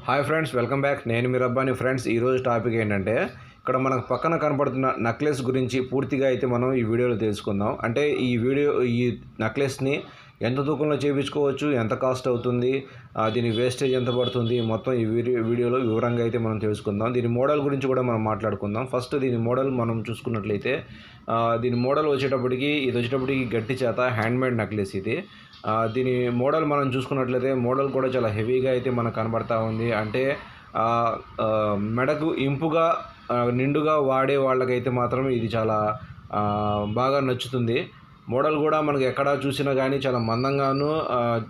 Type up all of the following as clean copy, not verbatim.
Hi friends, welcome back. నేను మీ Rabbani. Friends, ఈరోజు topic ఏంటంటే ఇక్కడ మనకు పక్కన కనపడుతున్న నెక్లెస్ గురించి పూర్తిగా అయితే మనం ఈ వీడియోలో తెలుసుకుందాం. అంటే ఈ నెక్లెస్ని ఎంత తూకంలో చేయించుకోవచ్చు, ఎంత కాస్ట్ అవుతుంది, దీని వేస్టేజ్ ఎంత పడుతుంది, మొత్తం ఈ వీడియోలో వివరంగా అయితే మనం తెలుసుకుందాం. దీని మోడల్ గురించి కూడా మనం మాట్లాడుకుందాం. ఫస్ట్ దీని మోడల్ మనం చూసుకున్నట్లయితే దీని మోడల్ వచ్చేటప్పటికి గట్టి చేత హ్యాండ్మేడ్ నెక్లెస్ ఇది. దీని మోడల్ మనం చూసుకున్నట్లయితే మోడల్ కూడా చాలా హెవీగా అయితే మనకు కనబడతా ఉంది. అంటే మెడకు ఇంపుగా నిండుగా వాడే వాళ్ళకైతే మాత్రం ఇది చాలా బాగా నచ్చుతుంది. మోడల్ కూడా మనకు ఎక్కడ చూసినా కానీ చాలా మందంగాను,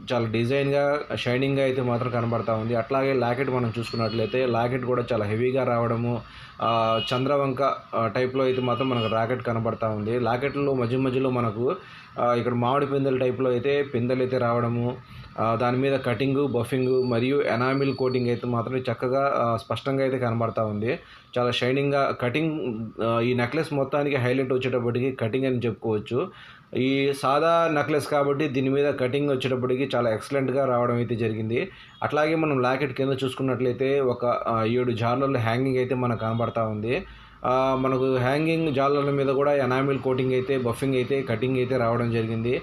చాలా డిజైన్గా, షైనింగ్గా అయితే మాత్రం కనబడతా ఉంది. అట్లాగే లాకెట్ మనం చూసుకున్నట్లయితే లాకెట్ కూడా చాలా హెవీగా రావడము, చంద్రవంక టైప్లో అయితే మాత్రం మనకు రాకెట్ కనబడతా ఉంది. లాకెట్లో మధ్యలో మనకు ఇక్కడ మామిడి పిందెల టైప్లో అయితే పిందెలు అయితే రావడము, దాని మీద కటింగు, బఫింగు మరియు ఎనామిల్ కోటింగ్ అయితే మాత్రం చక్కగా స్పష్టంగా అయితే కనబడతా ఉంది. చాలా షైనింగ్గా కటింగ్, ఈ నెక్లెస్ మొత్తానికి హైలైట్ వచ్చేటప్పటికి కటింగ్ అని చెప్పుకోవచ్చు. ఈ సాదా నెక్లెస్ కాబట్టి దీని మీద కటింగ్ వచ్చేటప్పటికి చాలా ఎక్సలెంట్గా రావడం అయితే జరిగింది. అట్లాగే మనం లాకెట్ కింద చూసుకున్నట్లయితే ఒక 7 జాలర్ల హ్యాంగింగ్ అయితే మనకు కనబడతా ఉంది. మనకు హ్యాంగింగ్ జాలర్ల మీద కూడా ఎనామిల్ కోటింగ్ అయితే, బఫింగ్ అయితే, కటింగ్ అయితే రావడం జరిగింది.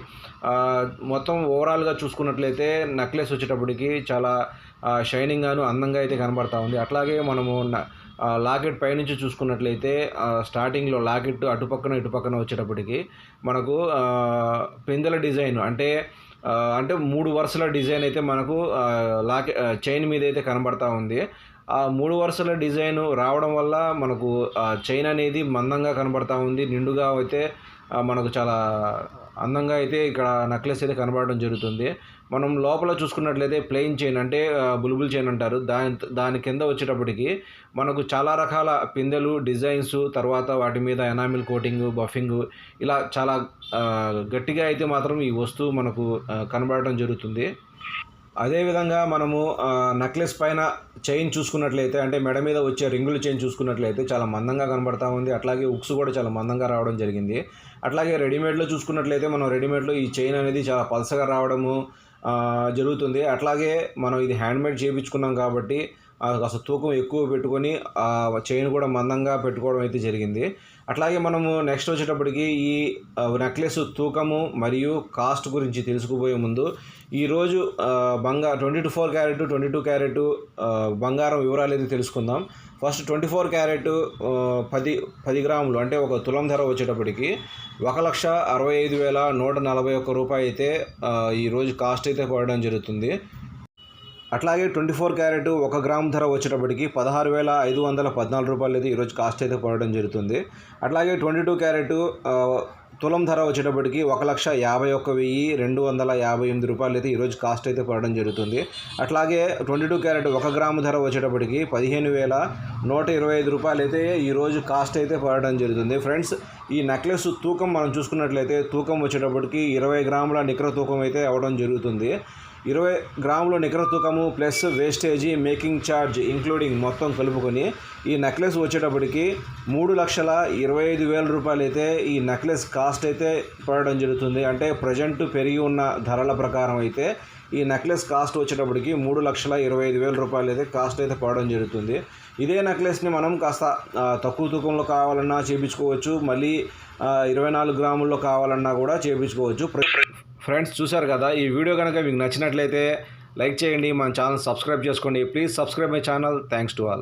మొత్తం ఓవరాల్గా చూసుకున్నట్లయితే నెక్లెస్ వచ్చేటప్పటికి చాలా షైనింగ్గాను, అందంగా అయితే కనబడతా ఉంది. అట్లాగే మనము లాకెట్ పైనుంచి చూసుకున్నట్లయితే స్టార్టింగ్లో లాకెట్ ఇటుపక్కన వచ్చేటప్పటికి మనకు పిందెల డిజైన్ అంటే 3 వరుసల డిజైన్ అయితే మనకు చైన్ మీద అయితే కనబడతా ఉంది. ఆ 3 వరుసల డిజైన్ రావడం వల్ల మనకు చైన్ అనేది మందంగా కనబడతా ఉంది. నిండుగా అయితే మనకు చాలా అందంగా అయితే ఇక్కడ నెక్లెస్ అయితే కనబడడం జరుగుతుంది. మనం లోపల చూసుకున్నట్లయితే ప్లెయిన్ చైన్ అంటే బుల్బుల్ చైన్ అంటారు. దాని కింద వచ్చేటప్పటికి మనకు చాలా రకాల పిందెలు, డిజైన్స్, తర్వాత వాటి మీద ఎనామిల్ కోటింగ్, బఫింగ్ ఇలా చాలా గట్టిగా అయితే మాత్రం ఈ వస్తువు మనకు కనబడటం జరుగుతుంది. అదేవిధంగా మనము నెక్లెస్ పైన చైన్ చూసుకున్నట్లయితే, అంటే మెడ మీద వచ్చే రింగుల చైన్ చూసుకున్నట్లయితే చాలా మందంగా కనబడతా ఉంది. అట్లాగే ఉక్స్ కూడా చాలా మందంగా రావడం జరిగింది. అట్లాగే రెడీమేడ్లో చూసుకున్నట్లయితే మనం రెడీమేడ్లో ఈ చైన్ అనేది చాలా పల్సగా రావడము జరుగుతుంది. అట్లాగే మనం ఇది హ్యాండ్మేడ్ చేయించుకున్నాం కాబట్టి అసలు తూకం ఎక్కువ పెట్టుకొని చైన్ కూడా మందంగా పెట్టుకోవడం అయితే జరిగింది. అట్లాగే మనము నెక్స్ట్ వచ్చేటప్పటికి ఈ నెక్లెస్ తూకము మరియు కాస్ట్ గురించి తెలుసుకుపోయే ముందు ఈరోజు 24 క్యారెట్ 22 క్యారెట్ బంగారం వివరాలు అయితే తెలుసుకుందాం. ఫస్ట్ 24 క్యారెట్ 10 గ్రాములు అంటే ఒక తులం ధర వచ్చేటప్పటికి 1,65,141 రూపాయి అయితే ఈరోజు కాస్ట్ అయితే పడడం జరుగుతుంది. అట్లాగే 24 క్యారెట్ 1 గ్రామ్ ధర వచ్చేటప్పటికి 16,514 రూపాయలు అయితే ఈరోజు కాస్ట్ అయితే పడడం జరుగుతుంది. అట్లాగే 22 క్యారెట్ తులం ధర వచ్చేటప్పటికి 1,51,258 రూపాయలు అయితే ఈరోజు కాస్ట్ అయితే పడడం జరుగుతుంది. అట్లాగే 22 క్యారెట్ 1 గ్రాము ధర వచ్చేటప్పటికి 15,125 రూపాయలు అయితే ఈరోజు కాస్ట్ అయితే పడడం జరుగుతుంది. ఫ్రెండ్స్, ఈ నెక్లెస్ తూకం మనం చూసుకున్నట్లయితే తూకం వచ్చేటప్పటికి 20 గ్రాముల నికర తూకం అయితే అవ్వడం జరుగుతుంది. 20 గ్రాముల నికర తూకము plus wastage, making charge including మొత్తం కలుపుకొని ఈ నెక్లెస్ వచ్చేటప్పటికి 3,25,000 రూపాయలు అయితే ఈ నెక్లెస్ కాస్ట్ అయితే పడడం జరుగుతుంది. అంటే ప్రజెంట్ పెరిగి ఉన్న ధరల ప్రకారం అయితే ఈ నెక్లెస్ కాస్ట్ వచ్చేటప్పటికి 3,25,000 రూపాయలు అయితే కాస్ట్ అయితే పడడం జరుగుతుంది. ఇదే నెక్లెస్ని మనం కాస్త తక్కువ తూకంలో కావాలన్నా చేయించుకోవచ్చు, మళ్ళీ 24 గ్రాముల్లో కావాలన్నా కూడా చేయించుకోవచ్చు. ఫ్రెండ్స్, చూసారు కదా, ఈ వీడియో కనుక మీకు నచ్చినట్లయితే లైక్ చేయండి, మన ఛానల్ సబ్స్క్రైబ్ చేసుకోండి. Please subscribe my channel. Thanks to all.